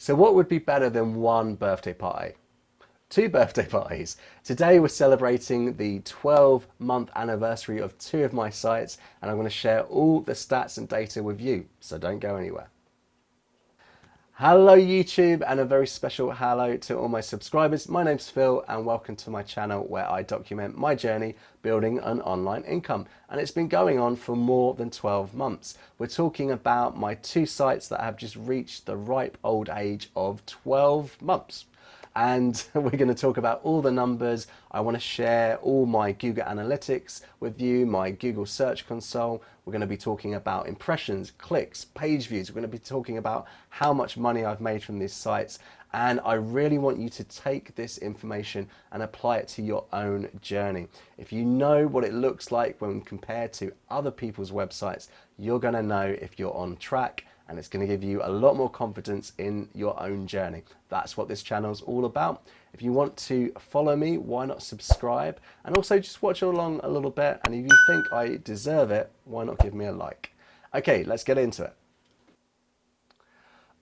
So what would be better than one birthday party? Two birthday parties. Today we're celebrating the 12-month anniversary of two of my sites, and I'm going to share all the stats and data with you, so don't go anywhere. Hello YouTube, and a very special hello to all my subscribers. My name's Phil and welcome to my channel where I document my journey building an online income, and it's been going on for more than 12 months. We're talking about my two sites that have just reached the ripe old age of 12 months. And we're going to talk about all the numbers. I want to share all my Google Analytics with you, my Google Search Console. We're going to be talking about impressions, clicks, page views. We're going to be talking about how much money I've made from these sites. And I really want you to take this information and apply it to your own journey. If you know what it looks like when compared to other people's websites, you're going to know if you're on track, and it's going to give you a lot more confidence in your own journey. That's what this channel is all about. If you want to follow me, why not subscribe? And also just watch along a little bit. And if you think I deserve it, why not give me a like? Okay, let's get into it.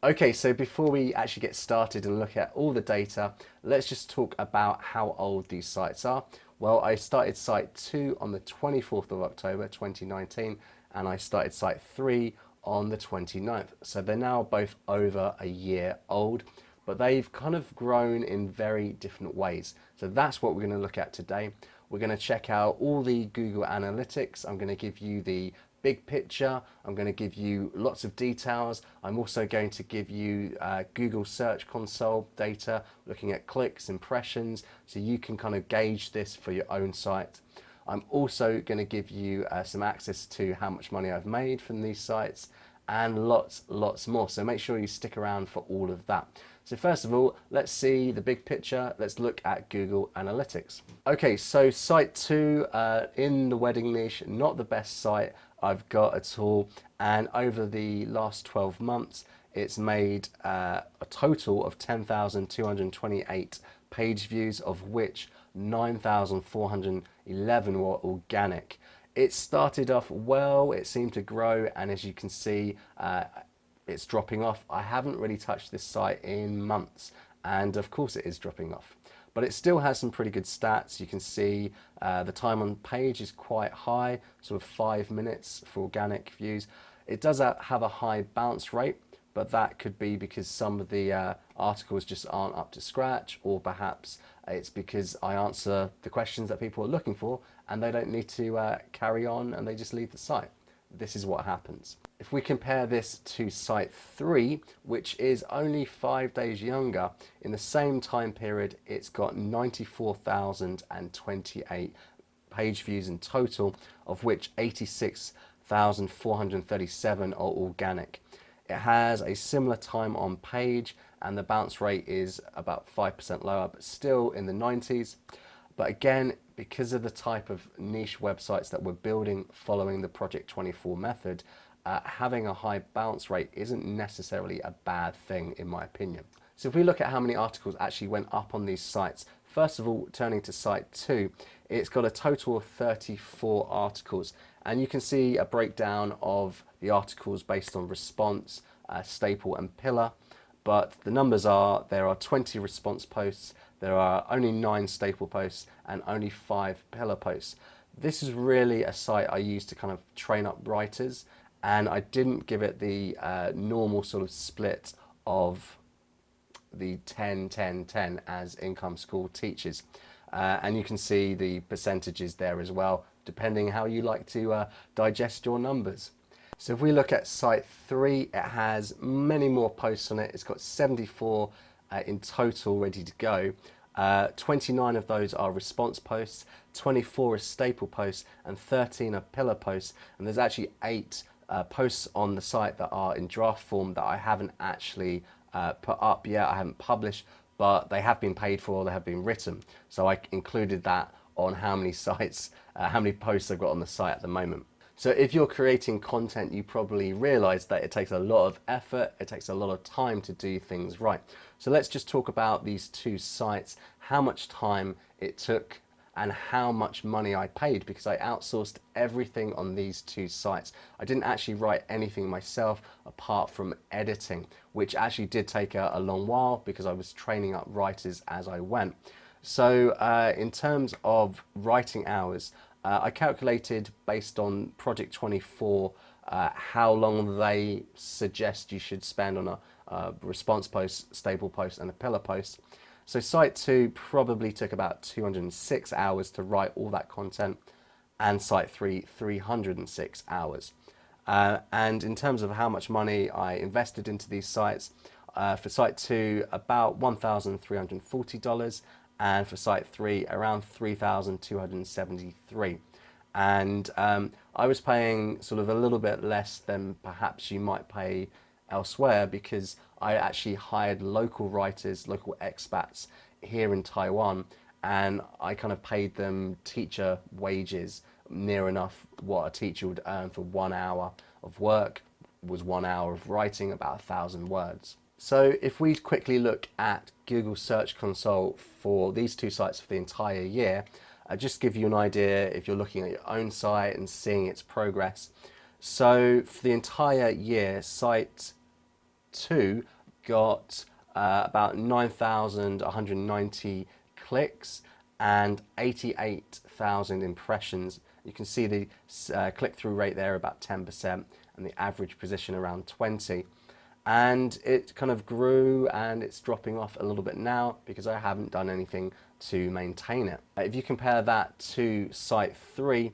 Okay, so before we actually get started and look at all the data, let's just talk about how old these sites are. Well, I started site 2 on the 24th of October 2019, and I started site 3 on the 29th. So they're now both over a year old, but they've kind of grown in very different ways. So that's what we're going to look at today. We're going to check out all the Google Analytics. I'm going to give you the big picture. I'm going to give you lots of details. I'm also going to give you Google Search Console data, looking at clicks, impressions, so you can kind of gauge this for your own site. I'm also going to give you some access to how much money I've made from these sites and lots more. So make sure you stick around for all of that. So first of all, let's see the big picture. Let's look at Google Analytics. Okay, so site 2 in the wedding niche, not the best site I've got at all. And over the last 12 months, it's made a total of 10,228 page views, of which 9,411 were organic. It started off well, it seemed to grow, and as you can see, it's dropping off. I haven't really touched this site in months, and of course it is dropping off. But it still has some pretty good stats. You can see the time on page is quite high, sort of 5 minutes for organic views. It does have a high bounce rate, but that could be because some of the articles just aren't up to scratch, or perhaps it's because I answer the questions that people are looking for and they don't need to carry on and they just leave the site. This is what happens. If we compare this to site 3, which is only 5 days younger, in the same time period, it's got 94,028 page views in total, of which 86,437 are organic. It has a similar time on page, and the bounce rate is about 5% lower, but still in the 90s. But again, because of the type of niche websites that we're building following the Project 24 method, having a high bounce rate isn't necessarily a bad thing, in my opinion. So if we look at how many articles actually went up on these sites, first of all, turning to site 2, it's got a total of 34 articles, and you can see a breakdown of the articles based on response, staple and pillar. But the numbers are, there are 20 response posts, there are only 9 staple posts, and only 5 pillar posts. This is really a site I use to kind of train up writers, and I didn't give it the normal sort of split of the 10-10-10 as Income School teaches. And you can see the percentages there as well, depending how you like to digest your numbers. So if we look at site 3, it has many more posts on it. It's got 74 in total ready to go. 29 of those are response posts, 24 are staple posts, and 13 are pillar posts. And there's actually 8 posts on the site that are in draft form that I haven't actually put up yet. I haven't published, but they have been paid for, they have been written. So I included that on how many sites, how many posts I've got on the site at the moment. So if you're creating content, you probably realize that it takes a lot of effort, it takes a lot of time to do things right. So let's just talk about these two sites, how much time it took, and how much money I paid, because I outsourced everything on these two sites. I didn't actually write anything myself apart from editing, which actually did take a long while because I was training up writers as I went. So in terms of writing hours, I calculated based on Project 24 how long they suggest you should spend on a response post, stable post, and a pillar post. So site 2 probably took about 206 hours to write all that content, and site 3, 306 hours. And in terms of how much money I invested into these sites, for site 2, about $1,340, and for site 3, around $3,273. And I was paying sort of a little bit less than perhaps you might pay elsewhere, because I actually hired local writers, local expats here in Taiwan, and I kind of paid them teacher wages, near enough what a teacher would earn for 1 hour of work was 1 hour of writing, about 1,000 words. So if we quickly look at Google Search Console for these two sites for the entire year, just give you an idea if you're looking at your own site and seeing its progress. So for the entire year, site 2 got about 9,190 clicks and 88,000 impressions. You can see the click-through rate there about 10%, and the average position around 20. And it kind of grew, and it's dropping off a little bit now because I haven't done anything to maintain it. If you compare that to site 3,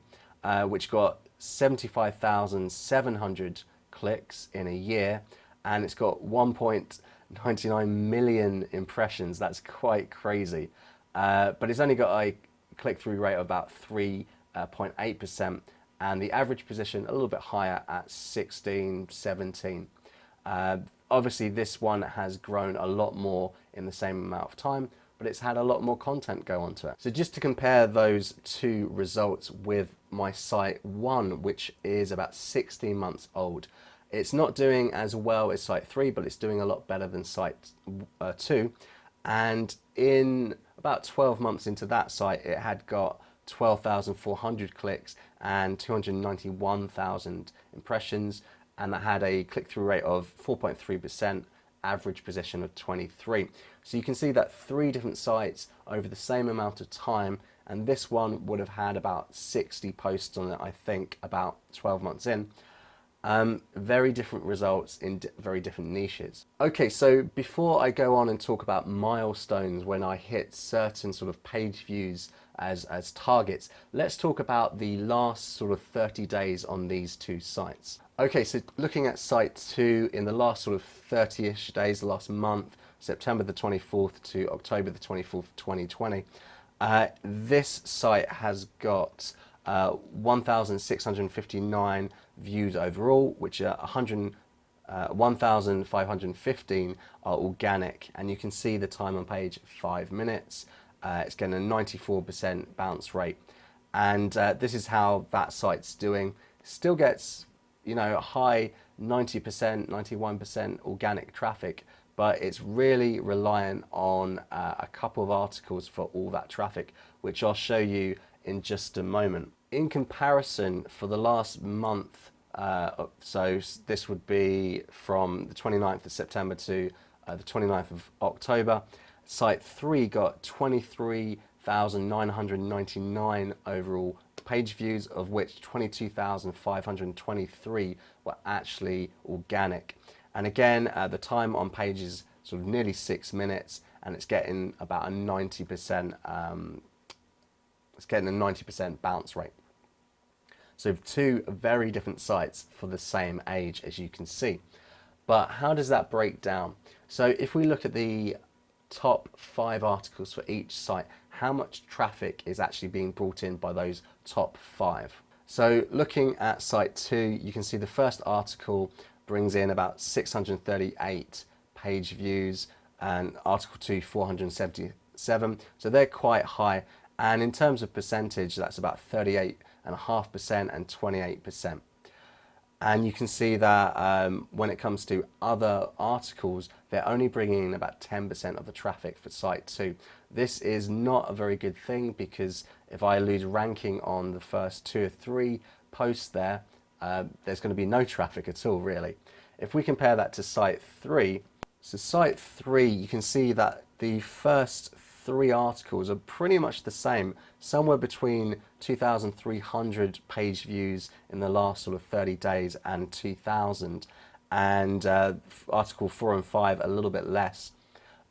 which got 75,700 clicks in a year, and it's got 1.99 million impressions. That's quite crazy. But it's only got a click-through rate of about 3.8%, and the average position a little bit higher at 16, 17. Obviously this one has grown a lot more in the same amount of time, but it's had a lot more content go onto it. So just to compare those two results with my site 1, which is about 16 months old, it's not doing as well as site 3, but it's doing a lot better than site 2. And in about 12 months into that site, it had got 12,400 clicks and 291,000 impressions, and that had a click-through rate of 4.3%, average position of 23. So you can see that 3 different sites over the same amount of time, and this one would have had about 60 posts on it, I think, about 12 months in. Very different results in very different niches. Okay, so before I go on and talk about milestones when I hit certain sort of page views as targets, let's talk about the last sort of 30 days on these two sites. Okay, so looking at site 2 in the last sort of 30-ish days, the last month, September the 24th to October the 24th, 2020, this site has got 1,659 views overall, which are 1,515 are organic, and you can see the time on page 5 minutes. It's getting a 94% bounce rate, and this is how that site's doing. Still gets, you know, a high 90%, 91% organic traffic, but it's really reliant on a couple of articles for all that traffic, which I'll show you in just a moment. In comparison, for the last month, so this would be from the 29th of September to the 29th of October, site 3 got 23,999 overall page views, of which 22,523 were actually organic. And again, the time on page is sort of nearly 6 minutes, and it's getting about a 90%. It's getting a 90% bounce rate. So 2 very different sites for the same age, as you can see. But how does that break down? So if we look at the top 5 articles for each site, how much traffic is actually being brought in by those top 5? So looking at site 2, you can see the first article brings in about 638 page views, and article 2, 477. So they're quite high. And in terms of percentage, that's about 38.5% and 28%. And you can see that when it comes to other articles, they're only bringing in about 10% of the traffic for site 2. This is not a very good thing, because if I lose ranking on the first 2 or 3 posts there, there's going to be no traffic at all, really. If we compare that to site 3, so site 3, you can see that the first 3 articles are pretty much the same, somewhere between 2,300 page views in the last sort of 30 days and 2,000, and article 4 and 5 a little bit less.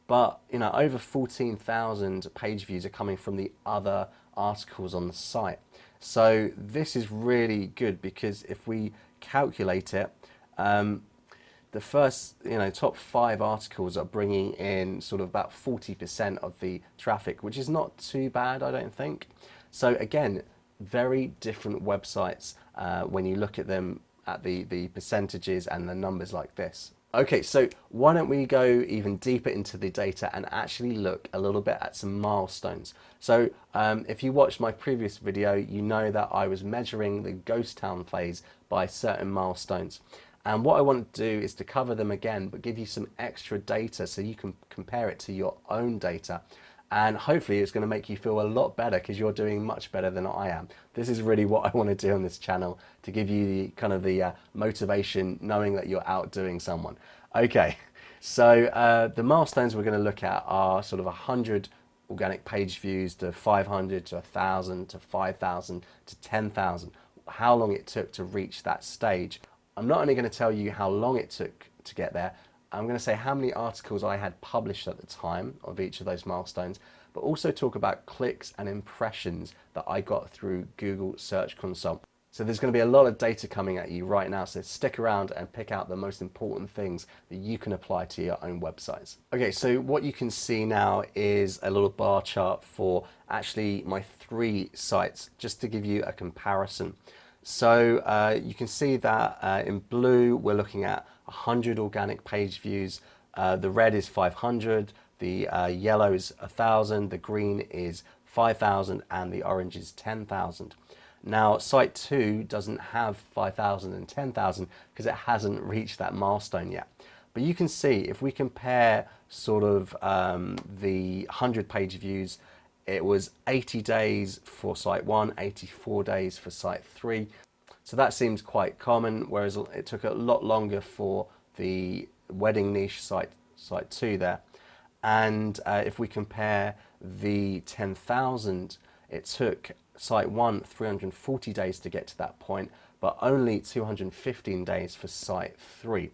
But over 14,000 page views are coming from the other articles on the site. So this is really good, because if we calculate it, the first top 5 articles are bringing in sort of about 40% of the traffic, which is not too bad, I don't think. So again, very different websites when you look at them at the percentages and the numbers like this. Okay, so why don't we go even deeper into the data and actually look a little bit at some milestones. So if you watched my previous video, you know that I was measuring the ghost town phase by certain milestones. And what I want to do is to cover them again, but give you some extra data so you can compare it to your own data. And hopefully it's going to make you feel a lot better, because you're doing much better than I am. This is really what I want to do on this channel, to give you the kind of the motivation, knowing that you're outdoing someone. Okay, so the milestones we're going to look at are sort of 100 organic page views to 500 to 1,000 to 5,000 to 10,000, how long it took to reach that stage. I'm not only going to tell you how long it took to get there, I'm going to say how many articles I had published at the time of each of those milestones, but also talk about clicks and impressions that I got through Google Search Console. So there's going to be a lot of data coming at you right now, so stick around and pick out the most important things that you can apply to your own websites. Okay, so what you can see now is a little bar chart for actually my 3 sites, just to give you a comparison. So you can see that in blue, we're looking at 100 organic page views. The red is 500, the yellow is 1,000, the green is 5,000, and the orange is 10,000. Now, site 2 doesn't have 5,000 and 10,000 because it hasn't reached that milestone yet. But you can see, if we compare sort of the 100 page views, it was 80 days for site 1, 84 days for site 3. So that seems quite common, whereas it took a lot longer for the wedding niche site 2 there. And if we compare the 10,000, it took site 1 340 days to get to that point, but only 215 days for site 3.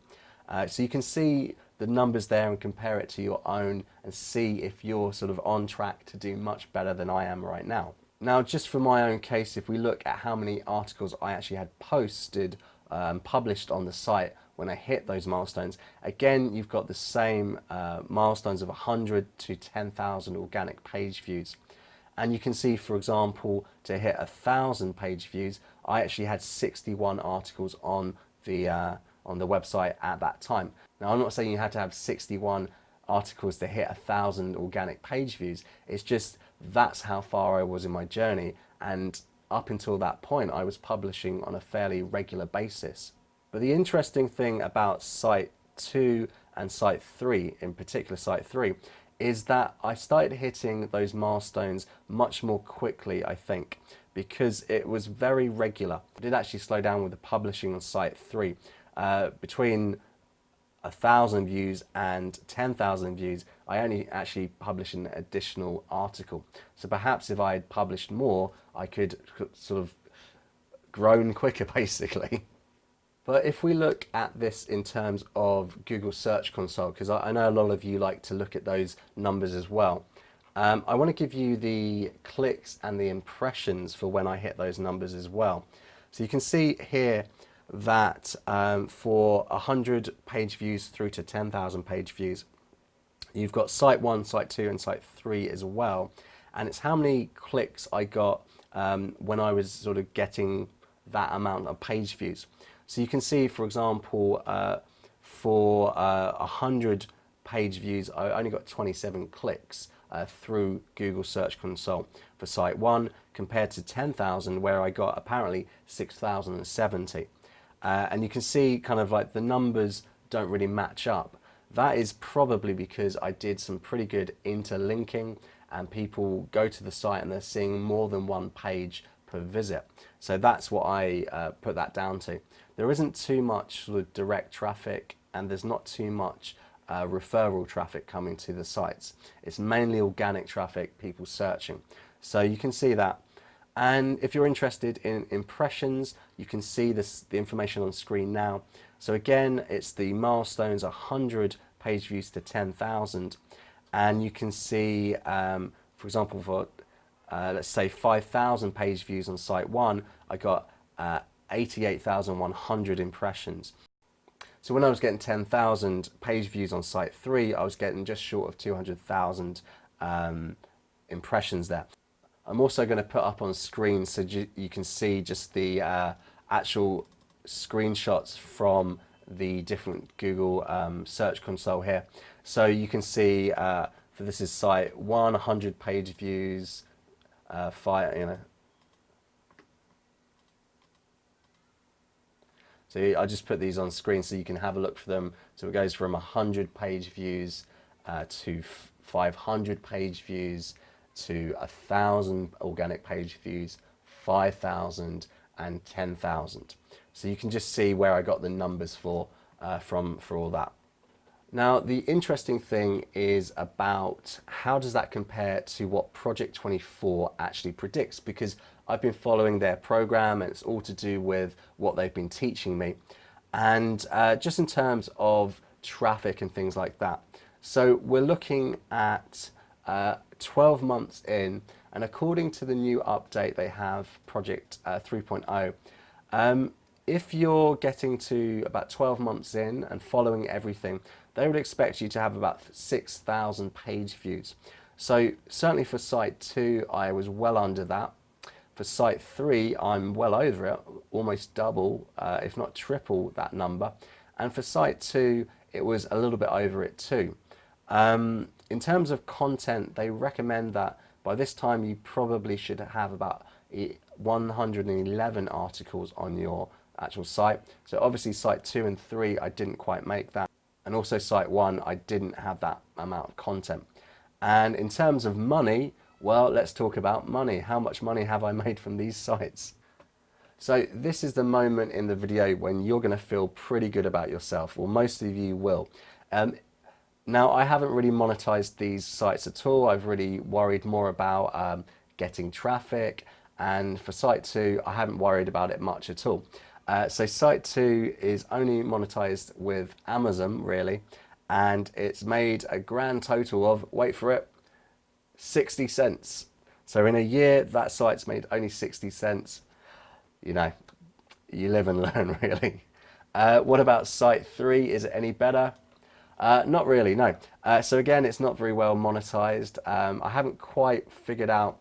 So you can see the numbers there and compare it to your own and see if you're sort of on track to do much better than I am right now. Now, just for my own case, if we look at how many articles I actually had posted, published on the site when I hit those milestones, again, you've got the same milestones of 100 to 10,000 organic page views. And you can see, for example, to hit 1,000 page views, I actually had 61 articles on the website at that time. Now, I'm not saying you had to have 61 articles to hit 1,000 organic page views. It's just that's how far I was in my journey. And up until that point, I was publishing on a fairly regular basis. But the interesting thing about site 2 and site 3, in particular site 3, is that I started hitting those milestones much more quickly, I think, because it was very regular. I did actually slow down with the publishing on site 3. Between 1,000 views and 10,000 views, I only actually published an additional article. So perhaps if I had published more, I could sort of grown quicker, basically. But if we look at this in terms of Google Search Console, because I know a lot of you like to look at those numbers as well, I want to give you the clicks and the impressions for when I hit those numbers as well. So you can see here that for 100 page views through to 10,000 page views, you've got site 1, site 2, and site 3 as well. And it's how many clicks I got when I was sort of getting that amount of page views. So you can see, for example, for 100 page views, I only got 27 clicks through Google Search Console for site 1, compared to 10,000, where I got apparently 6,070. And you can see kind of like the numbers don't really match up. That is probably because I did some pretty good interlinking and people go to the site and they're seeing more than one page per visit. So that's what I put that down to. There isn't too much sort of direct traffic and there's not too much referral traffic coming to the sites. It's mainly organic traffic, people searching. So you can see that. And if you're interested in impressions, you can see this, the information on screen now. So again, it's the milestones, 100 page views to 10,000. And you can see, for example, for let's say 5,000 page views on site 1, I got 88,100 impressions. So when I was getting 10,000 page views on site 3, I was getting just short of 200,000 impressions there. I'm also going to put up on screen so you can see just the actual screenshots from the different Google search console here. So you can see, for this is site 1, 100 page views, 5, you know. So I just put these on screen so you can have a look for them. So it goes from 100 page views to 500 page views to 1,000 organic page views, 5,000 and 10,000. So you can just see where I got the numbers for all that. Now, the interesting thing is about how does that compare to what Project 24 actually predicts, because I've been following their program and it's all to do with what they've been teaching me. And just in terms of traffic and things like that. So we're looking at 12 months in, and according to the new update they have, Project 3.0, if you're getting to about 12 months in and following everything, they would expect you to have about 6,000 page views. So certainly for site 2, I was well under that. For site 3, I'm well over it, almost double, if not triple that number. And for site 2, it was a little bit over it too. In terms of content, they recommend that by this time you probably should have about 111 articles on your actual site. So obviously site 2 and 3, I didn't quite make that. And also site 1, I didn't have that amount of content. And in terms of money, well, let's talk about money. How much money have I made from these sites? So this is the moment in the video when you're going to feel pretty good about yourself, or most of you will. Now, I haven't really monetized these sites at all. I've really worried more about getting traffic. And for site 2, I haven't worried about it much at all. So site 2 is only monetized with Amazon, really. And it's made a grand total of, wait for it, 60 cents. So in a year, that site's made only 60 cents. You know, you live and learn, really. What about site 3? Is it any better? Not really, no. So again, it's not very well monetized. I haven't quite figured out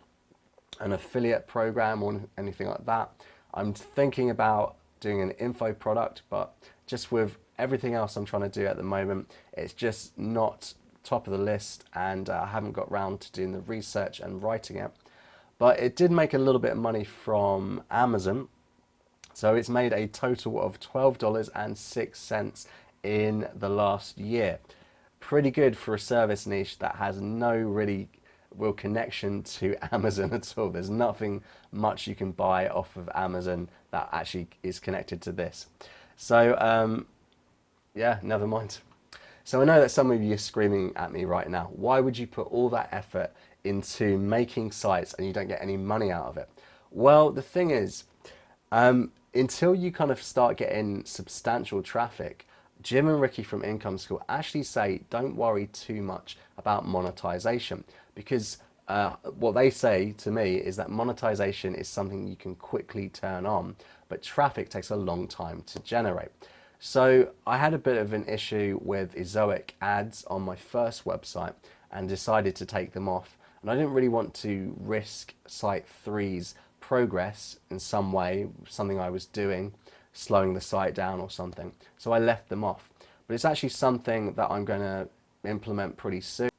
an affiliate program or anything like that. I'm thinking about doing an info product, but just with everything else I'm trying to do at the moment, it's just not top of the list, and I haven't got round to doing the research and writing it. But it did make a little bit of money from Amazon. So it's made a total of $12.06 in the last year. Pretty good for a service niche that has no really real connection to Amazon at all. There's nothing much you can buy off of Amazon that actually is connected to this. So yeah, never mind. So I know that some of you are screaming at me right now. Why would you put all that effort into making sites and you don't get any money out of it? Well, the thing is, until you kind of start getting substantial traffic, Jim and Ricky from Income School actually say don't worry too much about monetization, because what they say to me is that monetization is something you can quickly turn on, but traffic takes a long time to generate. So I had a bit of an issue with Ezoic ads on my first website and decided to take them off. And I didn't really want to risk site 3's progress in some way, something I was doing, slowing the site down or something. So I left them off. But it's actually something that I'm going to implement pretty soon.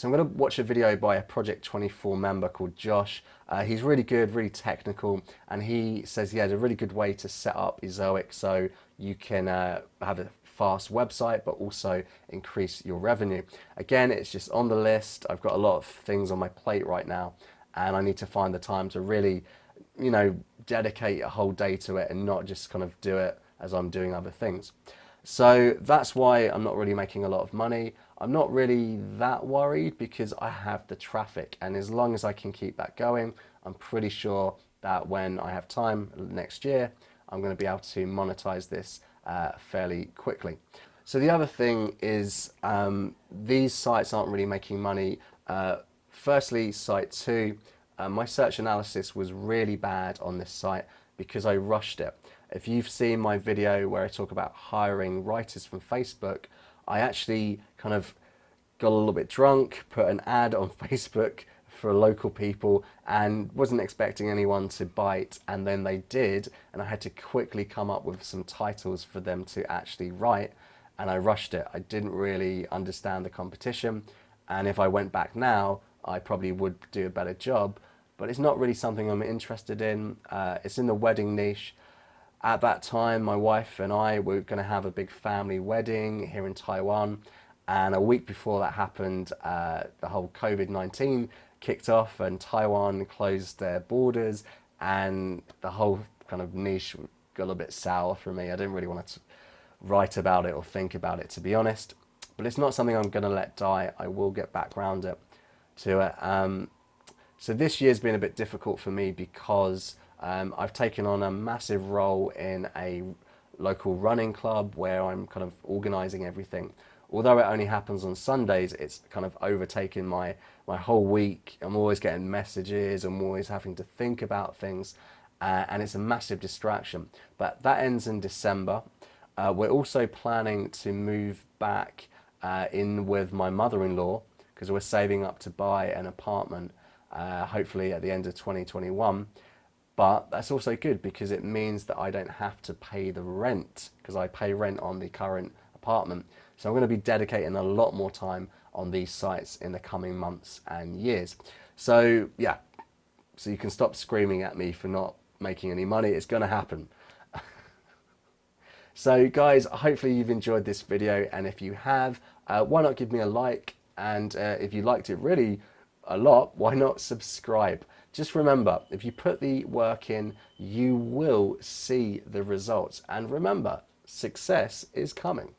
So I'm going to watch a video by a Project 24 member called Josh. He's really good, really technical, and he says he has a really good way to set up Ezoic so you can have a fast website but also increase your revenue. Again, it's just on the list. I've got a lot of things on my plate right now, and I need to find the time to really, dedicate a whole day to it and not just kind of do it as I'm doing other things. So that's why I'm not really making a lot of money. I'm not really that worried because I have the traffic, and as long as I can keep that going, I'm pretty sure that when I have time next year, I'm going to be able to monetize this fairly quickly. So the other thing is these sites aren't really making money. Firstly, site 2, my search analysis was really bad on this site because I rushed it. If you've seen my video where I talk about hiring writers from Facebook, I actually kind of got a little bit drunk, put an ad on Facebook for local people and wasn't expecting anyone to bite, and then they did, and I had to quickly come up with some titles for them to actually write, and I rushed it. I didn't really understand the competition, and if I went back now, I probably would do a better job, but it's not really something I'm interested in. It's in the wedding niche. At that time, my wife and I were going to have a big family wedding here in Taiwan. And a week before that happened, the whole COVID-19 kicked off and Taiwan closed their borders, and the whole kind of niche got a little bit sour for me. I didn't really want to write about it or think about it, to be honest. But it's not something I'm going to let die. I will get back around to it. So this year's been a bit difficult for me because I've taken on a massive role in a local running club where I'm kind of organizing everything. Although it only happens on Sundays, it's kind of overtaken my whole week. I'm always getting messages, I'm always having to think about things, and it's a massive distraction. But that ends in December. We're also planning to move back in with my mother-in-law because we're saving up to buy an apartment, hopefully at the end of 2021. But that's also good because it means that I don't have to pay the rent, because I pay rent on the current apartment. So I'm going to be dedicating a lot more time on these sites in the coming months and years. So yeah, so you can stop screaming at me for not making any money. It's going to happen. So guys, hopefully you've enjoyed this video, and if you have, why not give me a like, and if you liked it really a lot, why not subscribe? Just remember, if you put the work in, you will see the results, and remember, success is coming.